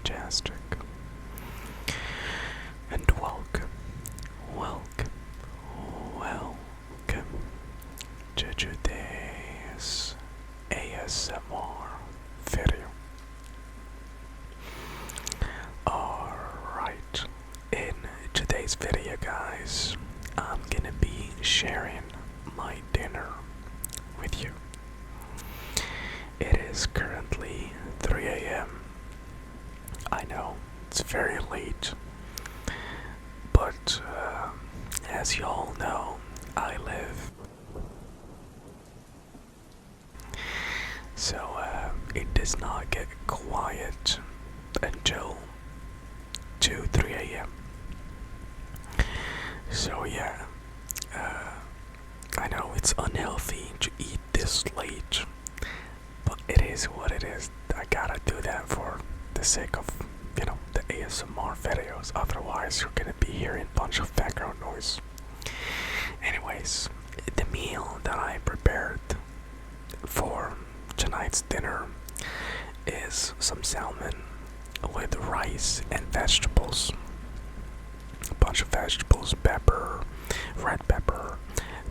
fantastic. And welcome, welcome, welcome to today's ASMR video. Alright, in today's video, guys, I'm gonna be sharing my dinner with you. It is currently 3 a.m. I know, it's very late, but as you all know, I live. So it does not get quiet until 2-3 a.m. So yeah, I know it's unhealthy to eat this late, but it is what it is. I gotta do that for the sake of, the ASMR videos. Otherwise, you're gonna be hearing a bunch of background noise. Anyways, the meal that I prepared for tonight's dinner is some salmon with rice and vegetables. A bunch of vegetables, pepper, red pepper,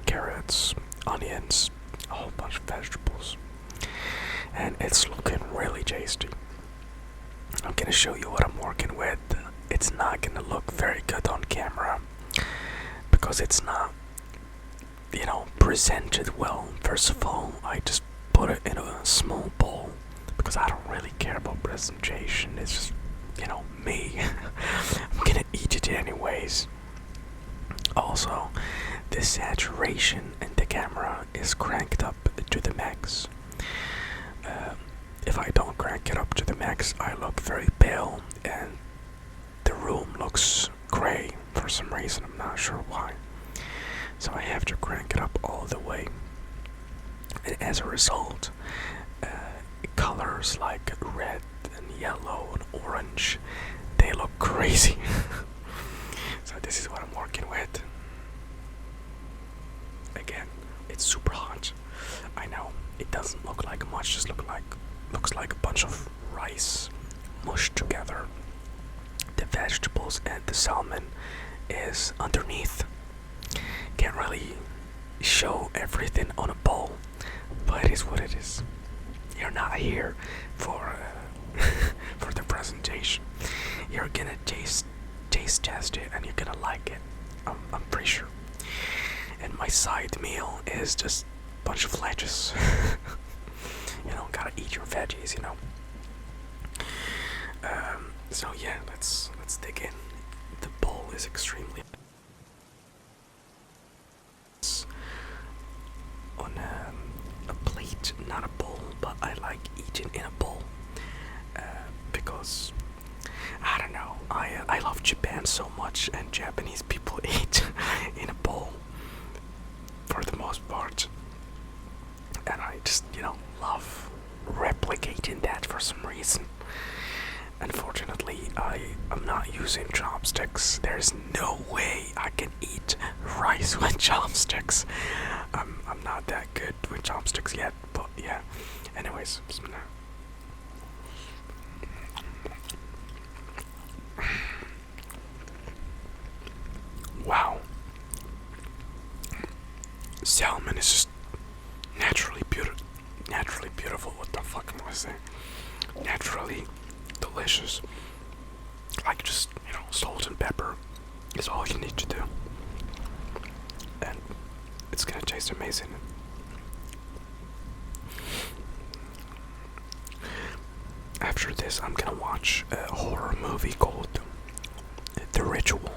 carrots, onions, a whole bunch of vegetables. And it's looking really tasty. I'm gonna show you what I'm working with. It's not gonna look very good on camera because it's not, presented well. First of all, I just put it in a small bowl because I don't really care about presentation. It's just, me. I'm gonna eat it anyways. Also, the saturation in the camera is cranked up to the max. If I don't crank it up to the max, I look very pale and the room looks gray for some reason. I'm not sure why. So I have to crank it up all the way. And as a result, colors like red and yellow and orange, they look crazy. So this is what I'm working with. Again, it's super hot. I know, it doesn't look like much, just looks like a bunch of rice mushed together. The vegetables and the salmon is underneath. Can't really show everything on a bowl, but it is what it is. You're not here for for the presentation. You're gonna taste test it and you're gonna like it. I'm pretty sure. And my side meal is just a bunch of lettuce. Gotta eat your veggies, So yeah, let's dig in. The bowl is extremely on a plate, not a bowl, but I like eating in a bowl because I don't know. I love Japan so much, and Japanese people eat in a bowl for the most part, and I just love replicating that for some reason. Unfortunately, I'm not using chopsticks. There's no way I can eat rice with chopsticks. I'm not that good with chopsticks yet, but yeah. Anyways, wow. Salmon is just naturally beautiful. What the fuck am I saying? Naturally delicious. Like just, salt and pepper is all you need to do. And it's gonna taste amazing. After this, I'm gonna watch a horror movie called The Ritual.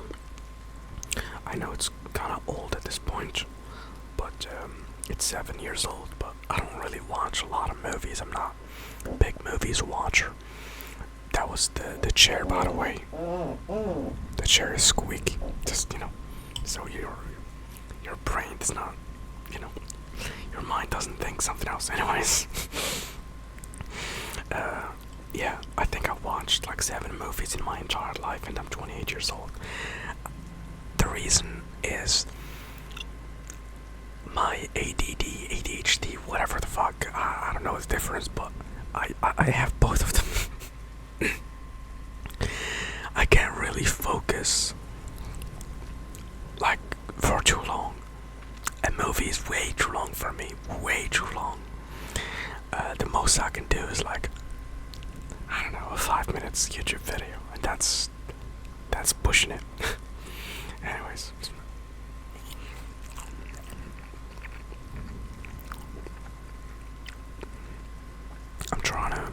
I know it's kinda old at this point, but it's 7 years old, but I don't really watch a lot of movies. I'm not a big movies watcher. That was the chair, by the way. The chair is squeaky. Just, so your brain does not, your mind doesn't think something else. Anyways. Yeah, I think I've watched like 7 movies in my entire life, and I'm 28 years old. The reason is my ADD, ADHD, whatever the fuck. I don't know the difference, but I have both of them. hours, like, for too long. A movie is way too long for me, way too long. The most I can do is like, I don't know, a 5 minutes YouTube video, and that's pushing it. Anyways. I'm trying to,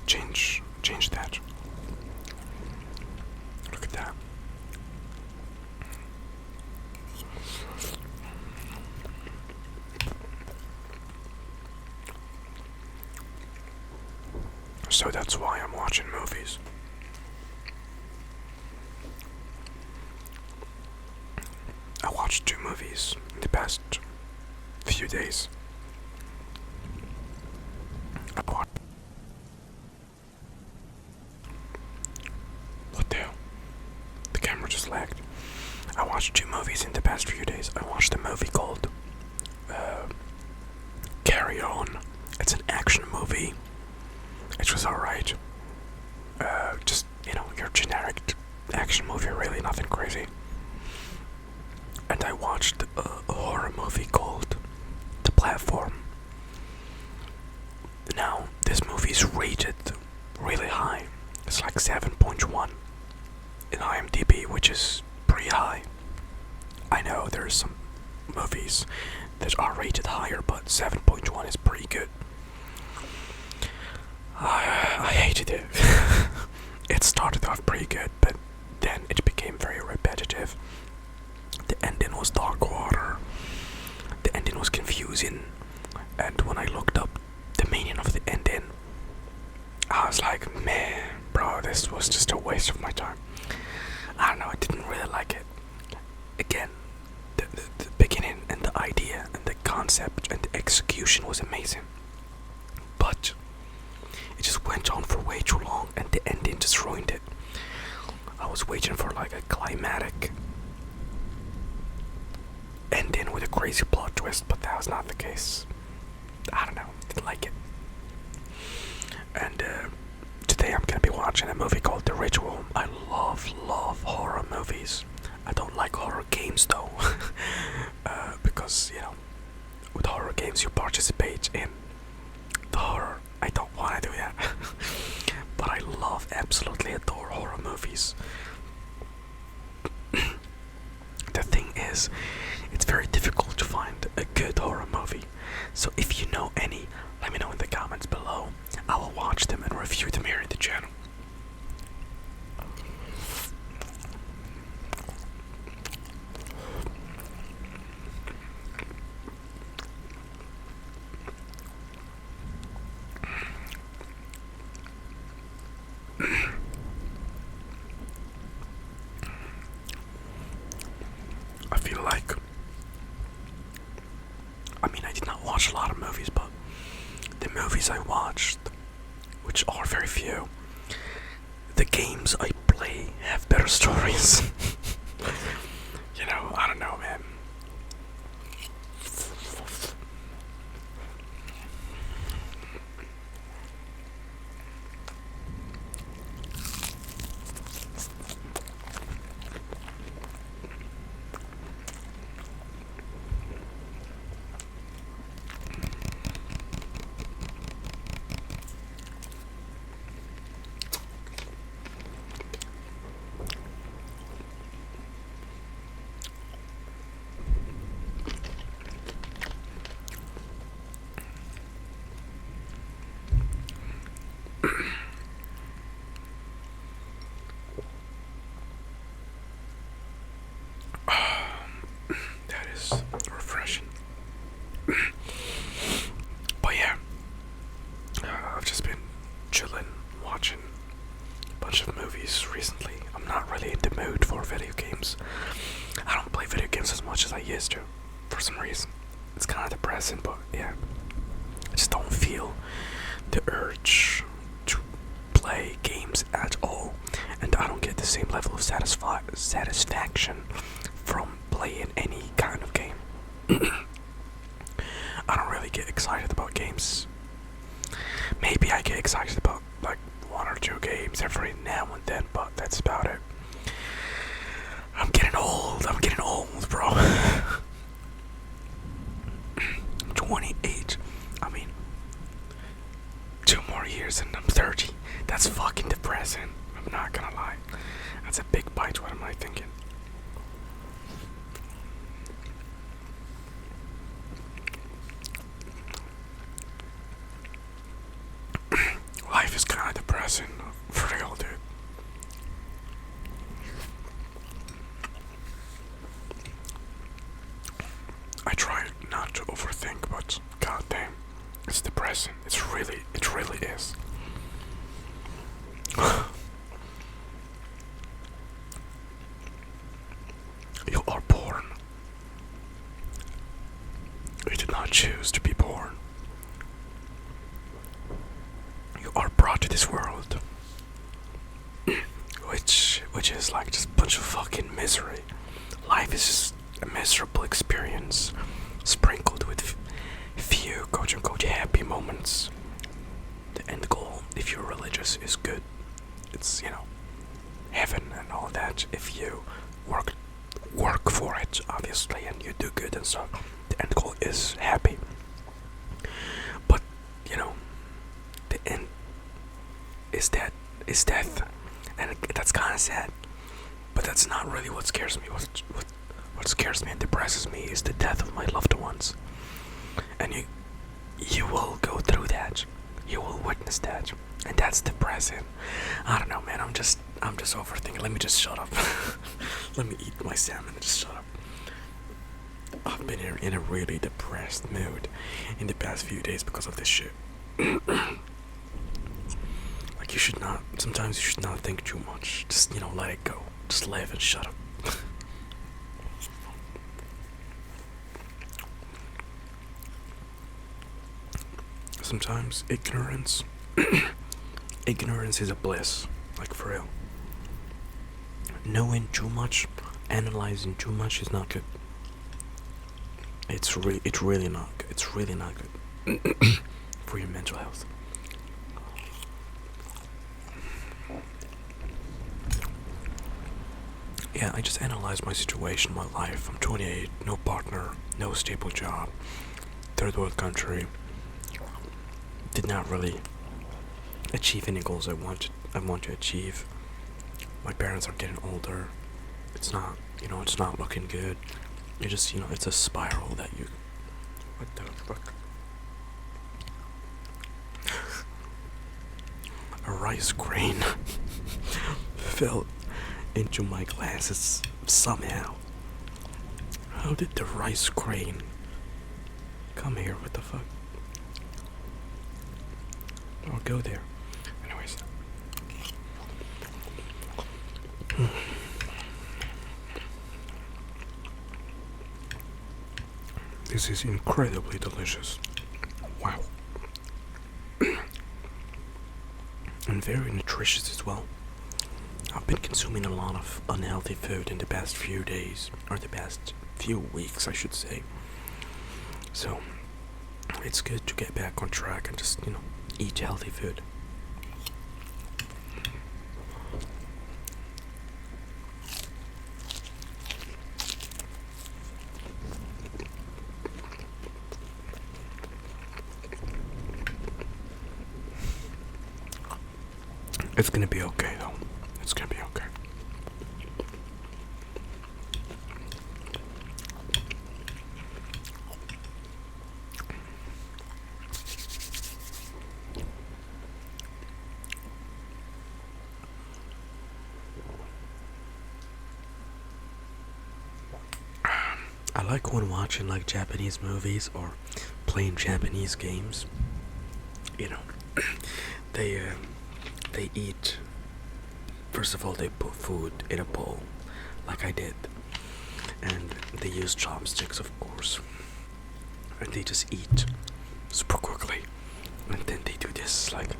change that. Look at that. So that's why I'm watching movies. I watched 2 movies in the past few days. What the hell? The camera just lagged. I watched 2 movies in the past few days. I watched a movie called Carry On. It's an action movie. It was alright. Just, your generic action movie, really nothing crazy. And I watched a horror movie called The Platform. Now, this movie is rated really high. It's like 7.1 in IMDb, which is pretty high. I know there's some movies that are rated higher, but 7.1 is pretty good. I hated it. It started off pretty good, but then it became very repetitive. The ending was dark water. The ending was confusing. And when I looked up the meaning of the ending, I was like, man, bro, this was just a waste of my time. I don't know, I didn't really like it. Again, the beginning and the idea and the concept and the execution was amazing. But it just went on for way too long, and the ending just ruined it. I was waiting for like a climatic ending with a crazy plot twist, but that was not the case. I don't know, didn't like it. And today I'm gonna be watching a movie called The Ritual. I love horror movies. I don't like horror games though, because with horror games you participate in the horror. I don't want to do that. But I absolutely adore horror movies. The thing is, it's very difficult to find a good horror movie. So if you know any, let me know in the comments below. I will watch them and review them here in the channel. I feel like, I did not watch a lot of movies, but the movies I watched, which are very few, the games I play have better stories. I don't know, man. That is refreshing. But yeah, I've just been chilling, watching a bunch of movies recently. I'm not really in the mood for video games. I don't play video games as much as I used to, for some reason. It's kind of depressing, but yeah, I just don't feel the urge to play games at all, and I don't get the same level of satisfaction from playing any kind of game. I don't really get excited about games. Maybe I get excited about like 1 or video games every now and then, but that's about it. I'm getting old, bro. 28. I mean, 2 more years and I'm 30. That's fucking depressing. I'm not gonna lie. That's a big bite. What am I thinking? Life is kind of depressing, for real, dude. I try not to overthink, but goddamn, it's depressing. It really is. You are born. You did not choose to be born. You are brought to this world, which is like just a bunch of fucking misery. Life is just a miserable experience, sprinkled with few quote unquote happy moments. The end goal, if you're religious, is good. It's, heaven and all that. If you work for it, obviously, and you do good and stuff, the end goal is happy. But the end is death, and that's kind of sad. But that's not really what scares me. What scares me and depresses me is the death of my loved ones. And you will go through that. You will witness that, and that's depressing. I don't know, man. I'm just overthinking. Let me just shut up. Let me eat my salmon and just shut up. I've been in a really depressed mood in the past few days because of this shit. Like, sometimes you should not think too much. Just, let it go. Just live and shut up. Sometimes ignorance is a bliss, like for real. Knowing too much, analyzing too much is not good. It's really not good. It's really not good for your mental health. Yeah, I just analyzed my situation, my life. I'm 28, no partner, no stable job, third world country. Did not really achieve any goals I want to achieve. My parents are getting older. It's not looking good. You just, it's a spiral that you. What the fuck? A rice grain fell into my glasses somehow. How did the rice grain come here? What the fuck? Or go there. Anyways. This is incredibly delicious. Wow. And very nutritious as well. I've been consuming a lot of unhealthy food in the past few days, or the past few weeks, I should say. So, it's good to get back on track and just, eat healthy food. It's gonna be okay, though. It's gonna be okay. I like when watching like Japanese movies or playing Japanese games. They eat. First of all, they put food in a bowl, like I did, and they use chopsticks, of course, and they just eat super quickly. And then they do this, like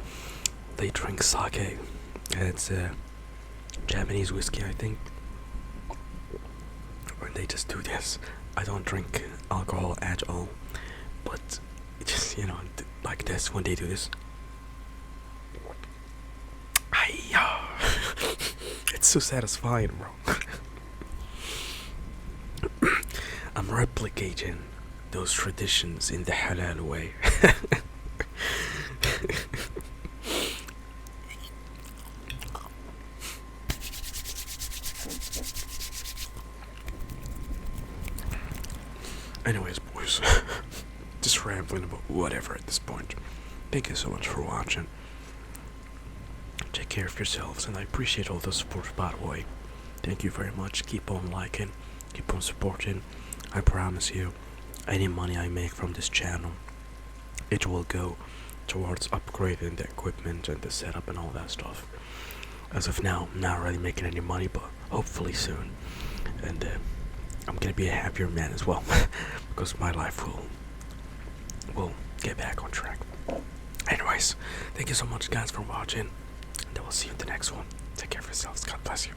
they drink sake, and it's Japanese whiskey, I think. And they just do this. I don't drink alcohol at all, but just like this when they do this. It's so satisfying, bro. I'm replicating those traditions in the halal way. Anyways, boys, just rambling about whatever at this point. Thank you so much for watching. Take care of yourselves, and I appreciate all the support, by the way. Thank you very much. Keep on liking, keep on supporting. I promise you, any money I make from this channel, it will go towards upgrading the equipment and the setup and all that stuff. As of now, I'm not really making any money, but hopefully soon. And I'm gonna be a happier man as well, because my life will get back on track. Anyways, thank you so much, guys, for watching, and I will see you in the next one. Take care of yourselves. God bless you.